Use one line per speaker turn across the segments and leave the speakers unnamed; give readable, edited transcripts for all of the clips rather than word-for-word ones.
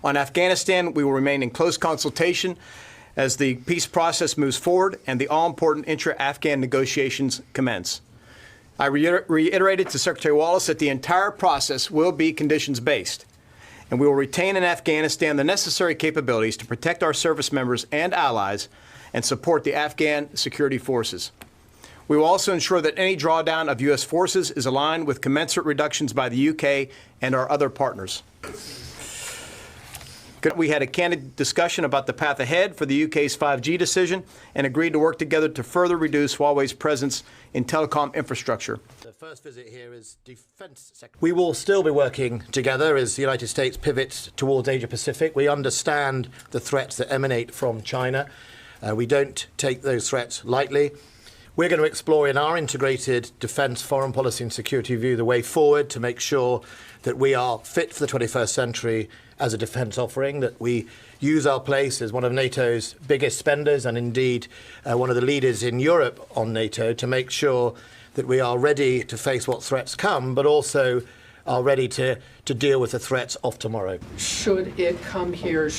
On Afghanistan, we will remain in close consultation as the peace process moves forward and the all-important intra-Afghan negotiations commence. I reiterated to Secretary Wallace that the entire process will be conditions-based, and we will retain in Afghanistan the necessary capabilities to protect our service members and allies and support the Afghan security forces. We will also ensure that any drawdown of U.S. forces is aligned with commensurate reductions by the U.K. and our other partners. We had a candid discussion about the path ahead for the UK's 5G decision and agreed to work together to further reduce Huawei's presence in telecom infrastructure.
The first visit here is Defense Secretary. We will still be working together as the United States pivots towards Asia-Pacific. We understand the threats that emanate from China. We don't take those threats lightly. We're going to explore in our integrated defence, foreign policy and security view the way forward to make sure that we are fit for the 21st century as a defence offering, that we use our place as one of NATO's biggest spenders and indeed one of the leaders in Europe on NATO to make sure that we are ready to face what threats come, but also are ready to deal with the threats of tomorrow.
Should it come here,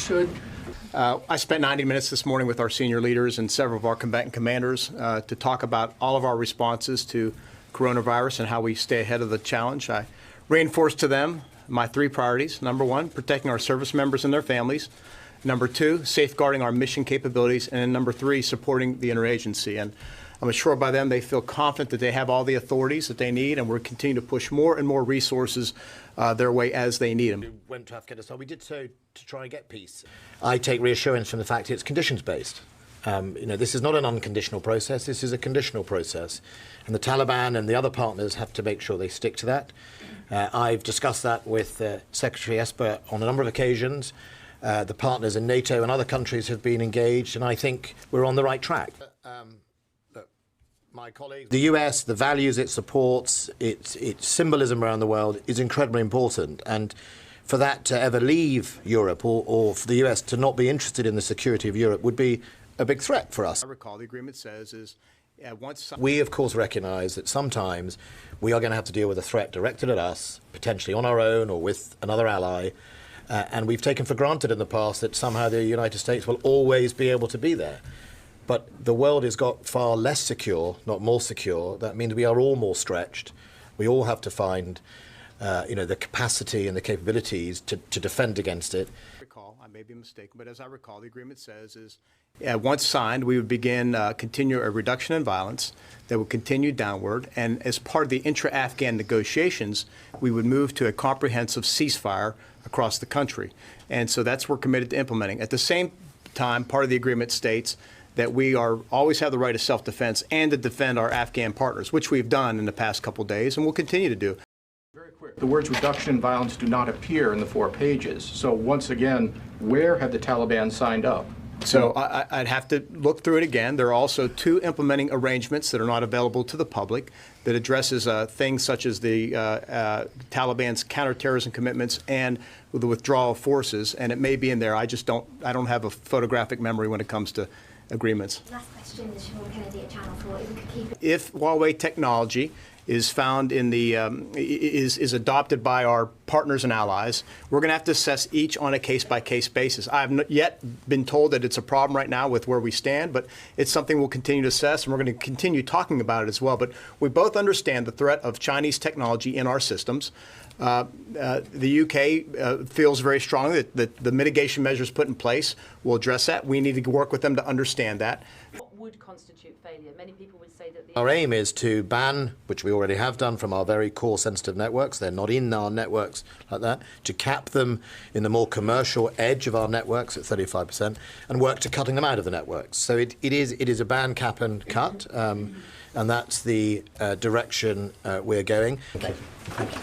I spent 90 minutes this morning with our senior leaders and several of our combatant commanders to talk about all of our responses to coronavirus and how we stay ahead of the challenge. I reinforced to them my three priorities. Number one, protecting our service members and their families. Number two, safeguarding our mission capabilities. And then number three, supporting the interagency. And I'm assured by them they feel confident that they have all the authorities that they need, and we're continuing to push more and more resources their way as they need them.
We went to Afghanistan. We did so to try and get peace. I take reassurance from the fact it's conditions-based. This is not an unconditional process. This is a conditional process. And the Taliban and the other partners have to make sure they stick to that. I've discussed that with Secretary Esper on a number of occasions. The partners in NATO and other countries have been engaged, and I think we're on the right track. My colleagues, the US, the values it supports, its symbolism around the world is incredibly important. And for that to ever leave Europe or for the US to not be interested in the security of Europe would be a big threat for us.
I recall the agreement says is
we, of course, recognise that sometimes we are going to have to deal with a threat directed at us, potentially on our own or with another ally, and we've taken for granted in the past that somehow the United States will always be able to be there. But the world has got far less secure, not more secure. That means we are all more stretched. We all have to find the capacity and the capabilities to defend against it.
I may be mistaken, but as I recall, the agreement says is once signed, we would begin continue a reduction in violence that would continue downward, and as part of the intra-Afghan negotiations, we would move to a comprehensive ceasefire across the country. And so that's what we're committed to implementing. At the same time, part of the agreement states that we always have the right of self-defense and to defend our Afghan partners, which we've done in the past couple of days and will continue to do.
Very quick. The words reduction in violence do not appear in the 4 pages. So once again, where have the Taliban signed up?
So I'd have to look through it again. There are also 2 implementing arrangements that are not available to the public that addresses things such as the Taliban's counterterrorism commitments and the withdrawal of forces, and it may be in there. I don't have a photographic memory when it comes to agreements.
Last question, Sean Kennedy at Channel 4. If we could keep it.
If Huawei technology is found in the is adopted by our partners and allies, we're going to have to assess each on a case-by-case basis. I have not yet been told that it's a problem right now with where we stand, but it's something we'll continue to assess, and we're going to continue talking about it as well. But we both understand the threat of Chinese technology in our systems. The UK feels very strongly that the mitigation measures put in place will address that. We need to work with them to understand that.
What would constitute failure? Many people would say that
our aim is to ban, which we already have done from our very core sensitive networks, they're not in our networks like that, to cap them in the more commercial edge of our networks at 35% and work to cutting them out of the networks. So it is a ban, cap and cut, and that's the direction we're going.
Thank you.